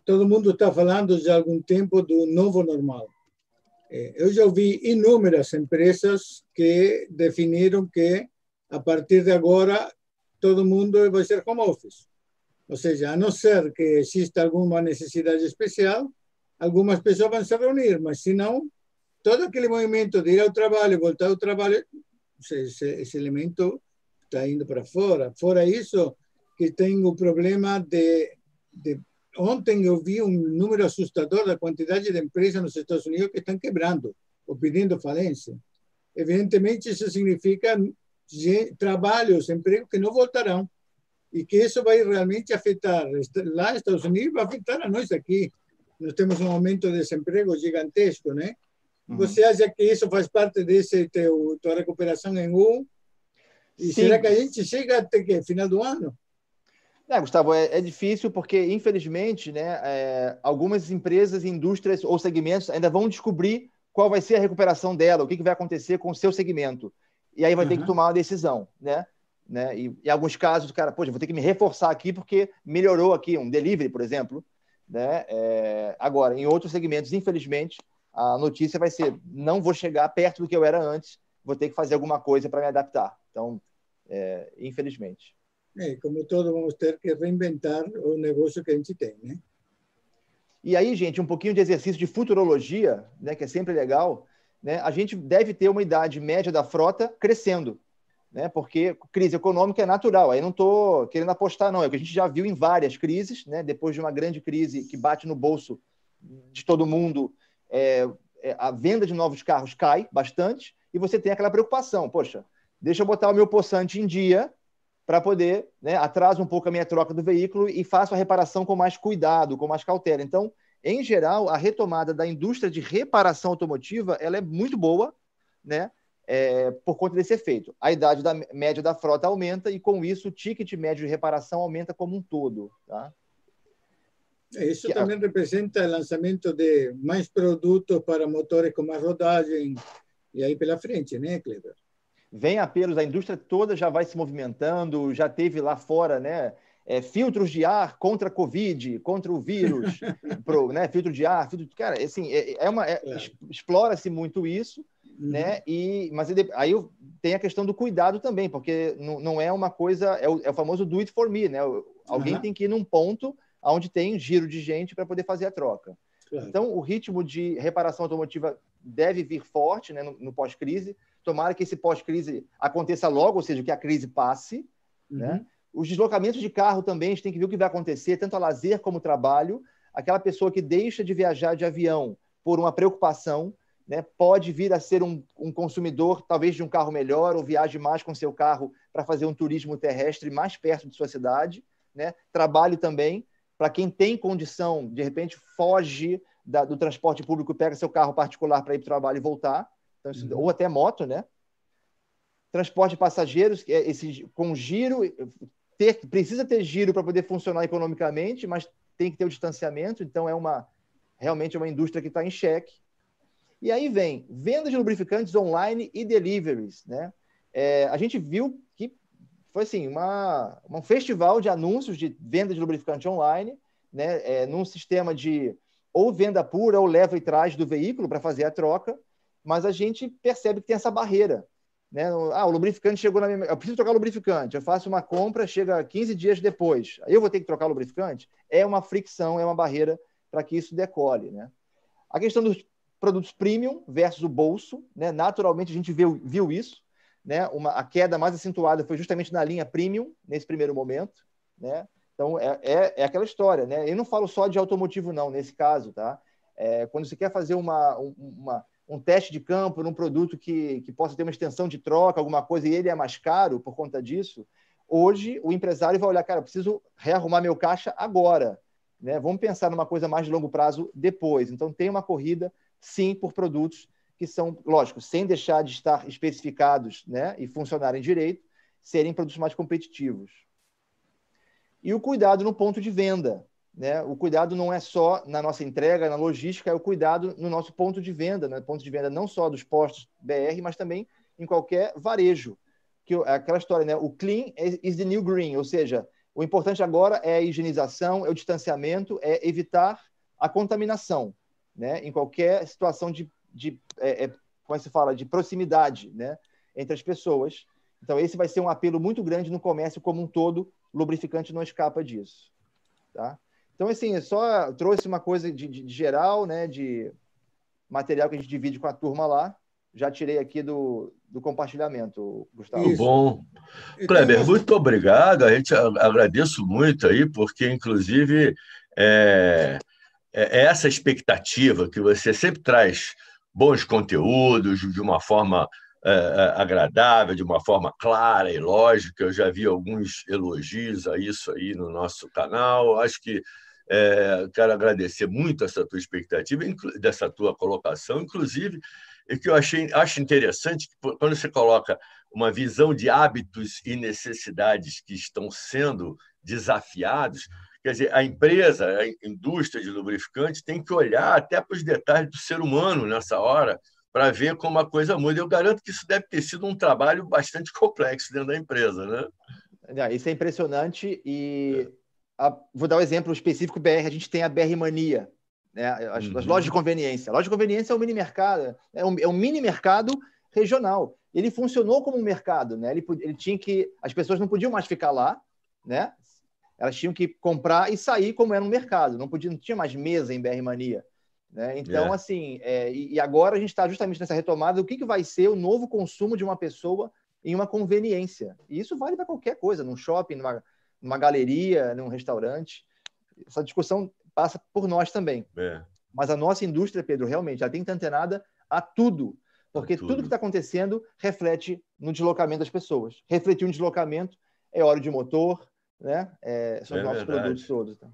todo mundo está falando já há algum tempo do novo normal. Eu já ouvi inúmeras empresas que definiram que, a partir de agora, todo mundo vai ser home office. Ou seja, a não ser que exista alguma necessidade especial, algumas pessoas vão se reunir, mas se não, todo aquele movimento de ir ao trabalho, voltar ao trabalho, esse elemento está indo para fora. Fora isso, que tem o problema de... Ontem eu vi um número assustador da quantidade de empresas nos Estados Unidos que estão quebrando ou pedindo falência. Evidentemente, isso significa trabalhos, empregos que não voltarão. E que isso vai realmente afetar lá nos Estados Unidos, vai afetar a nós aqui. Nós temos um aumento de desemprego gigantesco, né? Você acha que isso faz parte desse tua recuperação em U? E Sim. será que a gente chega até que final do ano? Gustavo, é difícil porque, infelizmente, né, algumas empresas, indústrias ou segmentos ainda vão descobrir qual vai ser a recuperação dela, o que vai acontecer com o seu segmento. E aí vai ter que tomar uma decisão, né? E em alguns casos, o cara, poxa, vou ter que me reforçar aqui porque melhorou aqui, um delivery, por exemplo. Né? Agora, em outros segmentos, infelizmente, a notícia vai ser: não vou chegar perto do que eu era antes, vou ter que fazer alguma coisa para me adaptar. Então, infelizmente. Como todos, vamos ter que reinventar o negócio que a gente tem, né? E aí, gente, um pouquinho de exercício de futurologia, né, que é sempre legal, né? A gente deve ter uma idade média da frota crescendo, né? Porque crise econômica é natural. Aí não estou querendo apostar, não. É o que a gente já viu em várias crises, né? Depois de uma grande crise que bate no bolso de todo mundo, a venda de novos carros cai bastante e você tem aquela preocupação. Poxa, deixa eu botar o meu possante em dia para poder, né, atraso um pouco a minha troca do veículo e faço a reparação com mais cuidado, com mais cautela. Então, em geral, a retomada da indústria de reparação automotiva ela é muito boa, né? Por conta desse efeito. A idade média da frota aumenta e, com isso, o ticket médio de reparação aumenta como um todo. Tá? Isso também representa o lançamento de mais produtos para motores com mais rodagem e aí pela frente, né, Cleber? Vem apelos, a indústria toda já vai se movimentando, já teve lá fora, né, filtros de ar contra a Covid, contra o vírus, né, filtro de ar, cara, assim, explora-se muito isso, né? Mas aí tem a questão do cuidado também, porque não é uma coisa, é o famoso do it for me, né? Alguém tem que ir num ponto onde tem giro de gente para poder fazer a troca. Claro. Então, o ritmo de reparação automotiva deve vir forte, né, no pós-crise. Tomara que esse pós-crise aconteça logo, ou seja, que a crise passe. Né? Os deslocamentos de carro também, a gente tem que ver o que vai acontecer, tanto a lazer como trabalho. Aquela pessoa que deixa de viajar de avião por uma preocupação, né, pode vir a ser um consumidor, talvez, de um carro melhor, ou viaje mais com seu carro para fazer um turismo terrestre mais perto de sua cidade. Né? Trabalho também, para quem tem condição, de repente, foge do transporte público, pega seu carro particular para ir para o trabalho e voltar. Então, ou até moto, né? Transporte de passageiros, com giro, precisa ter giro para poder funcionar economicamente, mas tem que ter o distanciamento, então realmente é uma indústria que está em xeque. E aí vem vendas de lubrificantes online e deliveries, né? A gente viu que foi assim, um festival de anúncios de venda de lubrificante online, né? Num sistema de ou venda pura ou leva e traz do veículo para fazer a troca, mas a gente percebe que tem essa barreira, né? O lubrificante chegou na minha... Eu preciso trocar o lubrificante, eu faço uma compra, chega 15 dias depois, aí eu vou ter que trocar o lubrificante? É uma fricção, é uma barreira para que isso decole, né? A questão dos produtos premium versus o bolso, né? Naturalmente a gente viu isso, né? A queda mais acentuada foi justamente na linha premium, nesse primeiro momento, né? Então, é aquela história, né? Eu não falo só de automotivo, não, nesse caso, tá? Quando você quer fazer um teste de campo num produto que possa ter uma extensão de troca, alguma coisa, e ele é mais caro por conta disso, hoje o empresário vai olhar, cara, eu preciso rearrumar meu caixa agora, né? Vamos pensar numa coisa mais de longo prazo depois. Então, tem uma corrida, sim, por produtos que são, lógico, sem deixar de estar especificados, né, e funcionarem direito, serem produtos mais competitivos. E o cuidado no ponto de venda, né? O cuidado não é só na nossa entrega, na logística, é o cuidado no nosso ponto de venda, né? Ponto de venda não só dos postos BR, mas também em qualquer varejo. Aquela história, né? O clean is the new green, ou seja, o importante agora é a higienização, é o distanciamento, é evitar a contaminação, né? Em qualquer situação como se fala, de proximidade, né? Entre as pessoas. Então, esse vai ser um apelo muito grande no comércio como um todo. O lubrificante não escapa disso, tá? Então, assim, só trouxe uma coisa de geral, né? De material que a gente divide com a turma lá. Já tirei aqui do compartilhamento, Gustavo. Muito bom. Kleber, muito obrigado. A gente agradeço muito aí, porque, inclusive, essa expectativa que você sempre traz bons conteúdos de uma forma agradável, de uma forma clara e lógica. Eu já vi alguns elogios a isso aí no nosso canal. Acho que quero agradecer muito essa tua expectativa, dessa tua colocação, inclusive, e que eu acho interessante que, quando você coloca uma visão de hábitos e necessidades que estão sendo desafiados, quer dizer, a empresa, a indústria de lubrificantes tem que olhar até para os detalhes do ser humano nessa hora, para ver como a coisa muda. Eu garanto que isso deve ter sido um trabalho bastante complexo dentro da empresa, né? Isso é impressionante e vou dar um exemplo específico BR. A gente tem a BR Mania, né? As lojas de conveniência. A loja de conveniência é um mini mercado, é um mini mercado regional. Ele funcionou como um mercado, né? Ele tinha que... As pessoas não podiam mais ficar lá, né? Elas tinham que comprar e sair como era um mercado. Não tinha mais mesa em BR Mania, né? Então, assim, e agora a gente está justamente nessa retomada do que vai ser o novo consumo de uma pessoa em uma conveniência. E isso vale para qualquer coisa, num shopping, numa galeria, num restaurante. Essa discussão passa por nós também. Mas a nossa indústria, Pedro, realmente, ela tem que estar antenada a tudo, porque tudo que está acontecendo reflete no deslocamento das pessoas. Refletir um deslocamento é óleo de motor, né? São os nossos produtos todos. Tá?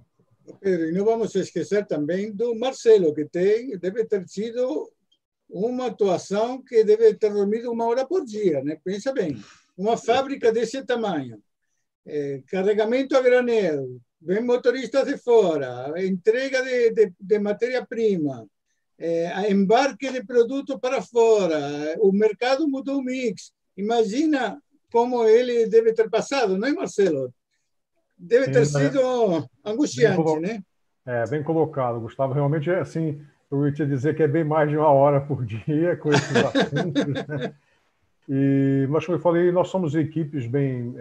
Pedro, e não vamos esquecer também do Marcelo, que deve ter sido uma atuação que deve ter dormido 1 hora por dia, né? Pensa bem, uma fábrica desse tamanho, carregamento a granel, vem motoristas de fora, entrega de matéria-prima, embarque de produto para fora, o mercado mudou o mix. Imagina como ele deve ter passado, não é, Marcelo? Deve ter sido angustiante, né? Bem colocado, Gustavo. Realmente, assim, eu ia te dizer que é bem mais de 1 hora por dia com esses assuntos, né? Mas, como eu falei, nós somos equipes bem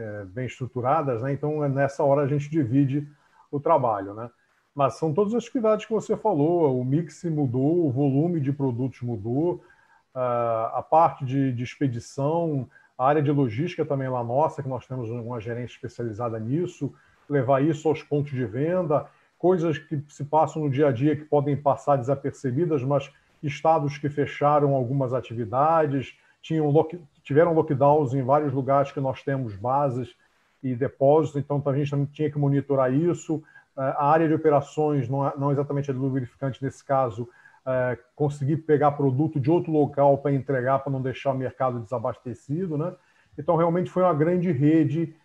estruturadas, né? Então, nessa hora, a gente divide o trabalho, né? Mas são todas as atividades que você falou, o mix mudou, o volume de produtos mudou, a parte de expedição, a área de logística também lá nossa, que nós temos uma gerência especializada nisso, levar isso aos pontos de venda, coisas que se passam no dia a dia que podem passar desapercebidas, mas estados que fecharam algumas atividades, tiveram lockdowns em vários lugares que nós temos bases e depósitos, então a gente também tinha que monitorar isso. A área de operações, não exatamente a de lubrificante nesse caso, conseguir pegar produto de outro local para entregar, para não deixar o mercado desabastecido, né? Então, realmente foi uma grande rede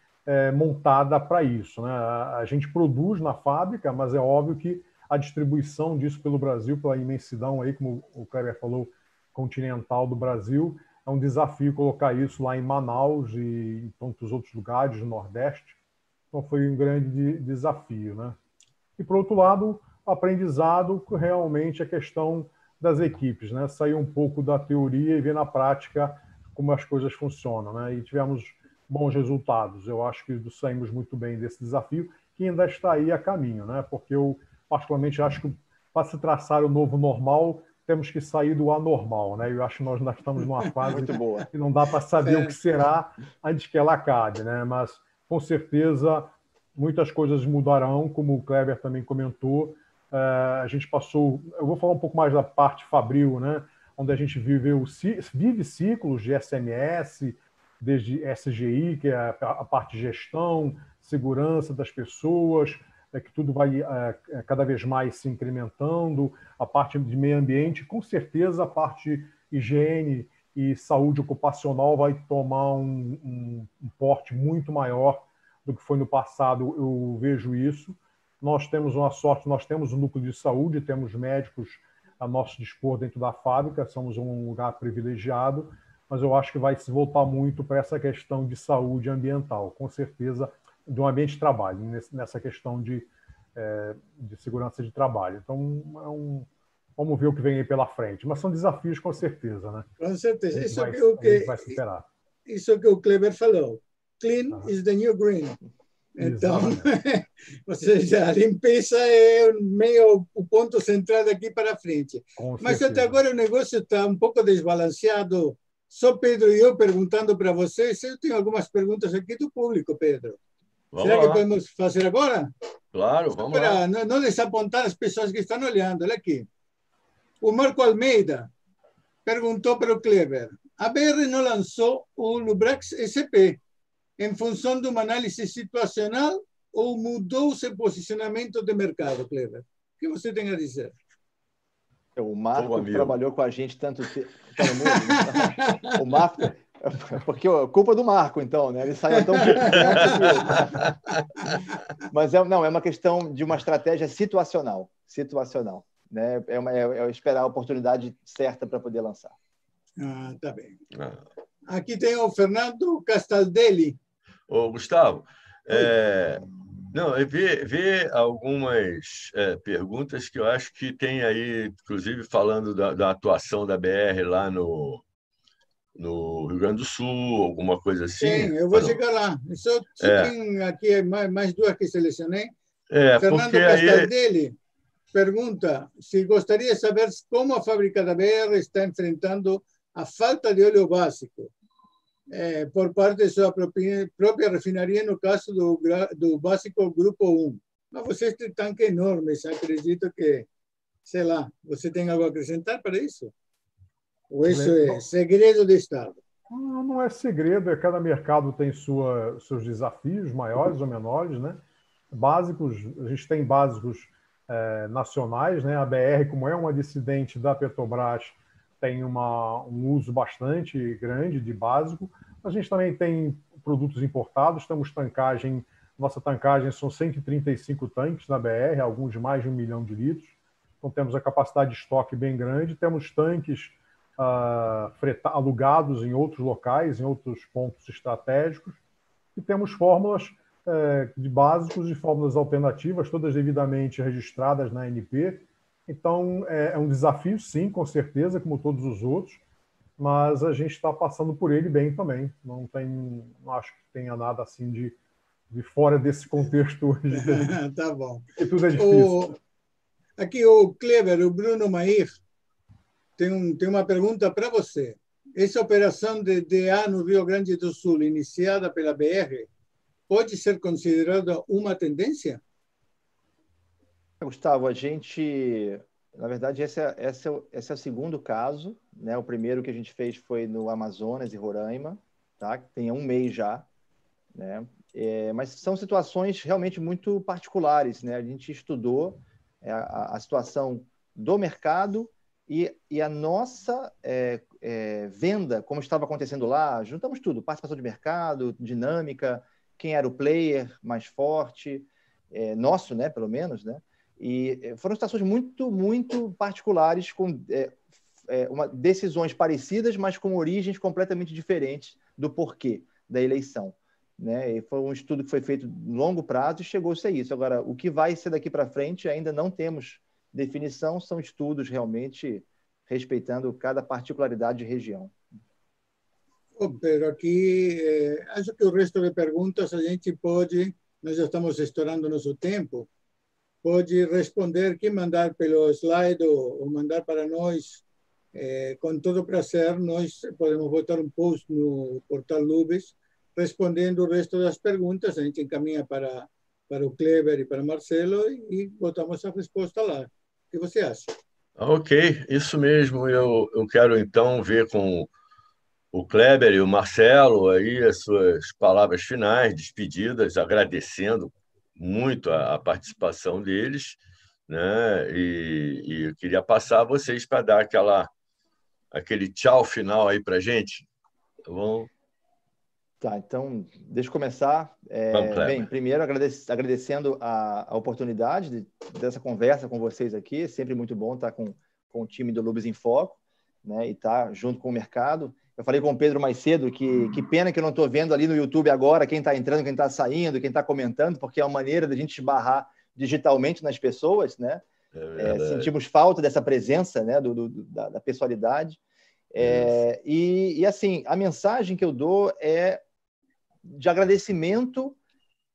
montada para isso, né? A gente produz na fábrica, mas é óbvio que a distribuição disso pelo Brasil, pela imensidão aí, como o Kleber falou, continental do Brasil, é um desafio colocar isso lá em Manaus e em tantos outros lugares do Nordeste. Então foi um grande desafio, né? E por outro lado, aprendizado, realmente a questão das equipes, né? Sair um pouco da teoria e ver na prática como as coisas funcionam, né? E tivemos bons resultados. Eu acho que saímos muito bem desse desafio, que ainda está aí a caminho, né? Porque eu, particularmente, acho que para se traçar o novo normal, temos que sair do anormal, né? Eu acho que nós ainda estamos numa fase Muito boa. que não dá para saber o que será antes que ela acabe, né? Mas, com certeza, muitas coisas mudarão, como o Kleber também comentou. A gente passou... Eu vou falar um pouco mais da parte fabril, né? Onde a gente vive ciclos de SMS, desde SGI, que é a parte de gestão, segurança das pessoas, que tudo vai cada vez mais se incrementando, a parte de meio ambiente, com certeza a parte higiene e saúde ocupacional vai tomar um porte muito maior do que foi no passado, eu vejo isso. Nós temos uma sorte, nós temos um núcleo de saúde, temos médicos a nosso dispor dentro da fábrica, somos um lugar privilegiado, mas eu acho que vai se voltar muito para essa questão de saúde ambiental, com certeza, de um ambiente de trabalho, nessa questão de segurança de trabalho. Então, vamos ver o que vem aí pela frente. Mas são desafios, com certeza, né? Com certeza. A gente vai superar. Isso que o Kleber falou. Clean is the new green. Então, ou seja, a limpeza é meio o ponto central daqui para frente. Mas até agora o negócio está um pouco desbalanceado. Só Pedro e eu perguntando para vocês. Eu tenho algumas perguntas aqui do público, Pedro. Será que podemos fazer agora? Claro, vamos lá. Para não desapontar as pessoas que estão olhando. Olha aqui. O Marco Almeida perguntou para o Kleber. A BR não lançou o Lubrax SP em função de uma análise situacional ou mudou seu posicionamento de mercado, Kleber? O que você tem a dizer? O Marco trabalhou com a gente tanto tempo. Tá no mundo? O Marco, porque a culpa do Marco, então, né? Ele saiu tão pouco tempo. Mas é uma questão de uma estratégia situacional, né? É esperar a oportunidade certa para poder lançar. Tá bem. Aqui tem o Fernando Castaldelli. Ô, Gustavo, vê algumas perguntas que eu acho que tem aí, inclusive falando da atuação da BR lá no Rio Grande do Sul, alguma coisa assim. Sim, eu vou chegar lá. Só tem aqui mais duas que selecionei. Fernando Castaldelli pergunta se gostaria de saber como a fábrica da BR está enfrentando a falta de óleo básico por parte de sua própria refinaria, no caso do básico Grupo 1. Mas vocês têm tanques enormes, acredito que, sei lá, você tem algo a acrescentar para isso? Ou isso é segredo de Estado? Não é segredo, cada mercado tem seus desafios, maiores ou menores, né? Básicos, a gente tem básicos nacionais, né? A BR, como é uma dissidente da Petrobras, tem um uso bastante grande de básico. A gente também tem produtos importados, temos tancagem, nossa tancagem são 135 tanques na BR, alguns de mais de 1 milhão de litros. Então temos a capacidade de estoque bem grande, temos tanques alugados em outros locais, em outros pontos estratégicos, e temos fórmulas de básicos e fórmulas alternativas, todas devidamente registradas na ANP. Então, é um desafio, sim, com certeza, como todos os outros, mas a gente está passando por ele bem também. Não acho que tenha nada assim de fora desse contexto hoje. Tá bom. E tudo é difícil. Aqui o Kleber, o Bruno Mair, tem uma pergunta para você. Essa operação de DA no Rio Grande do Sul, iniciada pela BR, pode ser considerada uma tendência? Gustavo, na verdade, esse é o segundo caso, né? O primeiro que a gente fez foi no Amazonas e Roraima, tá? Que tem 1 mês já, né? Mas são situações realmente muito particulares, né? A gente estudou a situação do mercado e a nossa venda, como estava acontecendo lá, juntamos tudo, participação de mercado, dinâmica, quem era o player mais forte, nosso, né, pelo menos, né? E foram situações muito, muito particulares, com decisões parecidas, mas com origens completamente diferentes do porquê da eleição, né? E foi um estudo que foi feito a longo prazo e chegou-se a isso. Agora, o que vai ser daqui para frente ainda não temos definição, são estudos realmente respeitando cada particularidade de região. Pero aqui, acho que o resto de perguntas a gente pode, nós já estamos estourando nosso tempo, pode responder, que mandar pelo slide ou mandar para nós, com todo prazer, nós podemos botar um post no portal Lubes, respondendo o resto das perguntas, a gente encaminha para o Kleber e para Marcelo e botamos a resposta lá. O que você acha? Ok, isso mesmo. Eu quero então ver com o Kleber e o Marcelo aí as suas palavras finais, despedidas, agradecendo muito a participação deles, né? E eu queria passar a vocês para dar aquele tchau final aí para a gente. Tá bom? Tá, então, deixa eu começar. Vamos, Kleber. Bem, primeiro agradecendo a oportunidade dessa conversa com vocês aqui. É sempre muito bom estar com o time do Lubes em Foco, né, e estar junto com o mercado. Eu falei com o Pedro mais cedo que pena que eu não estou vendo ali no YouTube agora quem está entrando, quem está saindo, quem está comentando, porque é uma maneira da gente esbarrar digitalmente nas pessoas, né? Sentimos falta dessa presença, né, da pessoalidade. E assim, a mensagem que eu dou é de agradecimento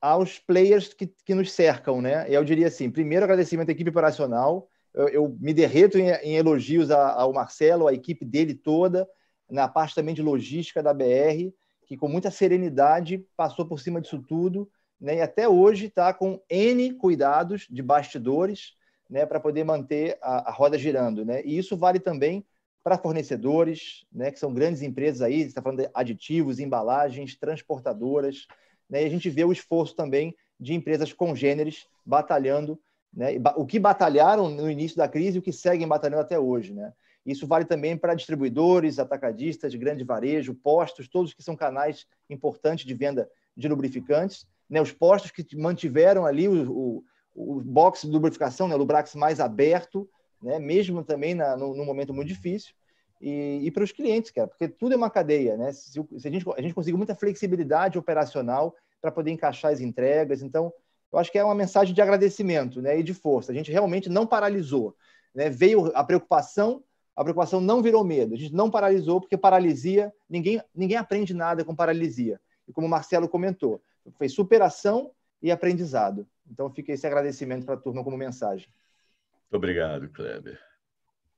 aos players que nos cercam, né? Eu diria assim, primeiro agradecimento à equipe operacional, eu me derreto em elogios ao Marcelo, à equipe dele toda, na parte também de logística da BR, que com muita serenidade passou por cima disso tudo, né? E até hoje está com N cuidados de bastidores, né, para poder manter a roda girando, né? E isso vale também para fornecedores, né, que são grandes empresas aí, você está falando de aditivos, embalagens, transportadoras, né? E a gente vê o esforço também de empresas congêneres batalhando, né? O que batalharam no início da crise e o que seguem batalhando até hoje, né? Isso vale também para distribuidores, atacadistas, grande varejo, postos, todos que são canais importantes de venda de lubrificantes, né? Os postos que mantiveram ali o box de lubrificação, né? O Lubrax mais aberto, né? Mesmo também num momento muito difícil, e para os clientes, cara, porque tudo é uma cadeia, né? Se a gente conseguiu muita flexibilidade operacional para poder encaixar as entregas, então eu acho que é uma mensagem de agradecimento, né, e de força. A gente realmente não paralisou, né? Veio a preocupação não virou medo, a gente não paralisou, porque paralisia, ninguém aprende nada com paralisia. E como o Marcelo comentou, foi superação e aprendizado. Então fica esse agradecimento para a turma como mensagem. Muito obrigado, Kleber.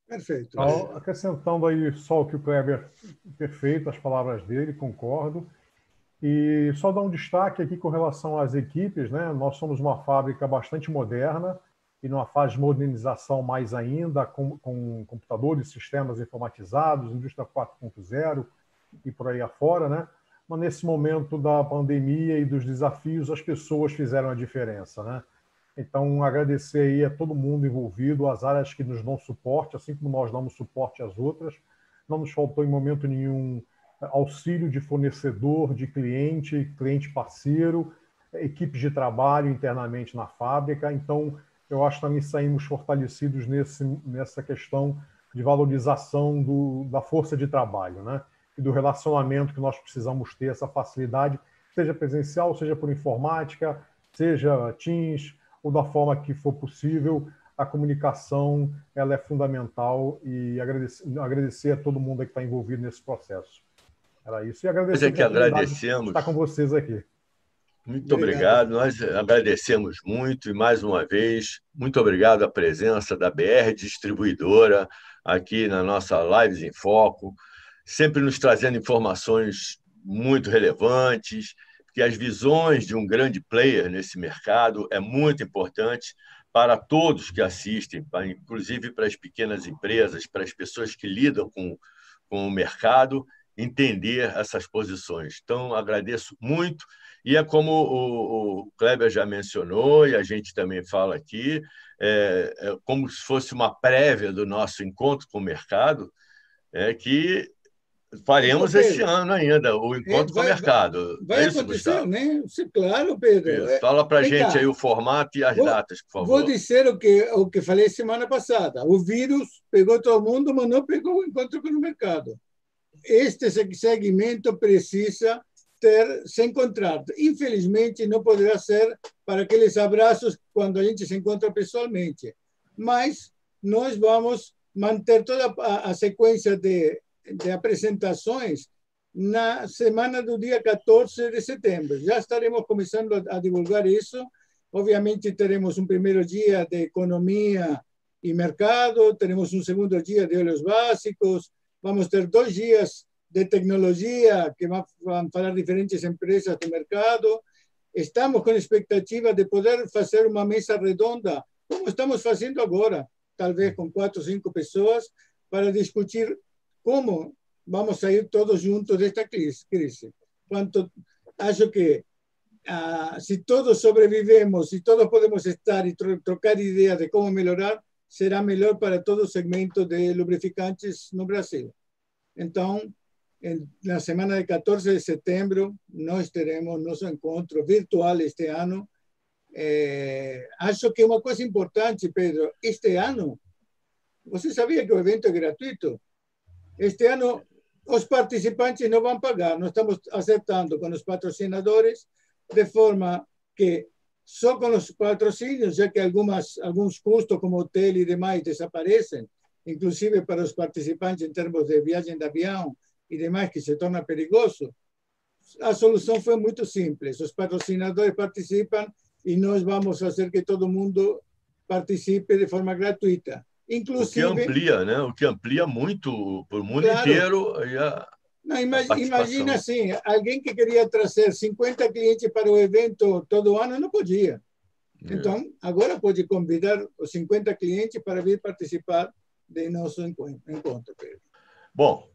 Perfeito. Então, acrescentando aí só o que o Kleber, perfeito, as palavras dele, concordo. E só dar um destaque aqui com relação às equipes, né? Nós somos uma fábrica bastante moderna e numa fase de modernização mais ainda, com computadores, sistemas informatizados, indústria 4.0 e por aí afora, né? Mas nesse momento da pandemia e dos desafios, as pessoas fizeram a diferença, né? Então, agradecer aí a todo mundo envolvido, as áreas que nos dão suporte, assim como nós damos suporte às outras. Não nos faltou em momento nenhum auxílio de fornecedor, de cliente parceiro, equipes de trabalho internamente na fábrica. Então, eu acho que também saímos fortalecidos nessa questão de valorização da força de trabalho, né? E do relacionamento que nós precisamos ter, essa facilidade, seja presencial, seja por informática, seja Teams, ou da forma que for possível. A comunicação ela é fundamental, e agradecer a todo mundo que está envolvido nesse processo. Era isso. E agradecer a oportunidade de estar com vocês aqui. Muito obrigado. Nós agradecemos muito e, mais uma vez, muito obrigado à presença da BR Distribuidora aqui na nossa Lives em Foco, sempre nos trazendo informações muito relevantes, porque as visões de um grande player nesse mercado é muito importante para todos que assistem, inclusive para as pequenas empresas, para as pessoas que lidam com o mercado, entender essas posições. Então, agradeço muito. E é como o Kleber já mencionou, e a gente também fala aqui, é como se fosse uma prévia do nosso encontro com o mercado, que Faremos esse Pedro, ano ainda, o encontro com o mercado. vai É isso, acontecer, Gustavo? né? Sim, claro, Pedro. Isso. Fala para a Vem gente aí cá, o formato e as vou, datas, por vou favor. dizer o que falei semana passada. O vírus pegou todo mundo, mas não pegou o encontro com o mercado. Este segmento precisa se encontrar. Infelizmente, não poderá ser para aqueles abraços quando a gente se encontra pessoalmente, mas nós vamos manter toda a sequência de apresentações na semana do dia 14 de setembro. Já estaremos começando a divulgar isso. Obviamente, teremos um primeiro dia de economia e mercado, teremos um segundo dia de óleos básicos, vamos ter 2 dias de tecnologia que vão falar diferentes empresas do mercado. Estamos com a expectativa de poder fazer uma mesa redonda, como estamos fazendo agora, talvez com 4 ou 5 pessoas, para discutir como vamos sair todos juntos desta crise. Acho que se todos sobrevivemos, se todos podemos estar e trocar ideias de como melhorar, será melhor para todo o segmento de lubrificantes no Brasil. Então, na semana de 14 de setembro, nós teremos nosso encontro virtual este ano. Acho que uma coisa importante, Pedro, este ano, você sabia que o evento é gratuito? Este ano, os participantes não vão pagar. Nós estamos acertando com os patrocinadores, de forma que só com os patrocínios, já que alguns custos como hotel e demais desaparecem, inclusive para os participantes em termos de viagem de avião e demais, que se torna perigoso, a solução foi muito simples. Os patrocinadores participam e nós vamos fazer que todo mundo participe de forma gratuita. Inclusive, o que amplia, né? O que amplia muito para o mundo claro, inteiro não, a participação. imagina assim, alguém que queria trazer 50 clientes para o evento todo ano não podia. Então, agora pode convidar os 50 clientes para vir participar de nosso encontro, Pedro. Bom,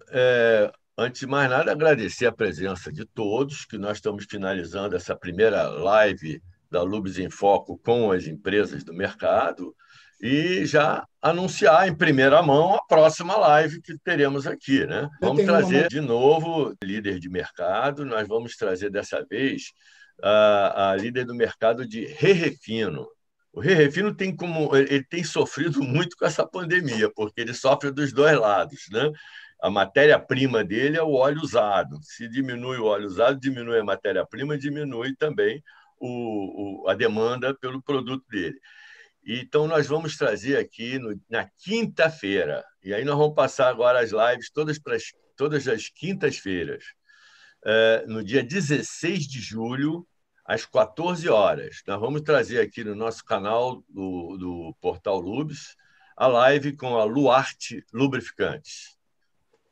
antes de mais nada, agradecer a presença de todos, que nós estamos finalizando essa primeira live da Lubes em Foco com as empresas do mercado e já anunciar em primeira mão a próxima live que teremos aqui, né? Vamos trazer de novo líder de mercado, nós vamos trazer dessa vez a líder do mercado de Re-Refino. O Re-Refino ele tem sofrido muito com essa pandemia, porque ele sofre dos dois lados, né? A matéria-prima dele é o óleo usado. Se diminui o óleo usado, diminui a matéria-prima, diminui também a demanda pelo produto dele. Então, nós vamos trazer aqui na quinta-feira, e aí nós vamos passar agora as lives todas as quintas-feiras, no dia 16 de julho, às 14 horas. Nós vamos trazer aqui no nosso canal do Portal Lubes a live com a Luarte Lubrificantes.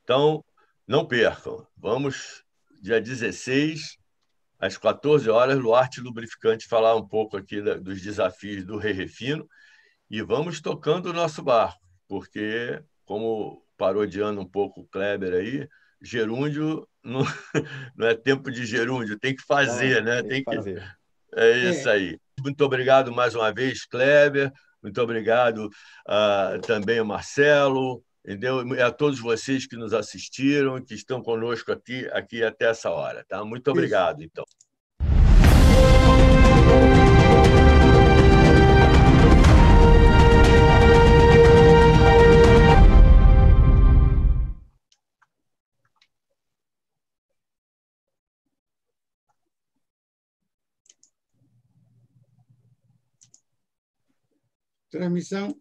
Então, não percam. Vamos, dia 16, às 14 horas, Luarte Lubrificante, falar um pouco aqui dos desafios do Re-Refino e vamos tocando o nosso barco, porque, como parodiando um pouco o Kleber aí, gerúndio não, não é tempo de gerúndio, tem que fazer, né? Tem que fazer. É isso aí. Muito obrigado mais uma vez, Kleber. Muito obrigado também ao Marcelo, entendeu? E a todos vocês que nos assistiram, que estão conosco aqui até essa hora. Tá? Muito obrigado, então. Transmissão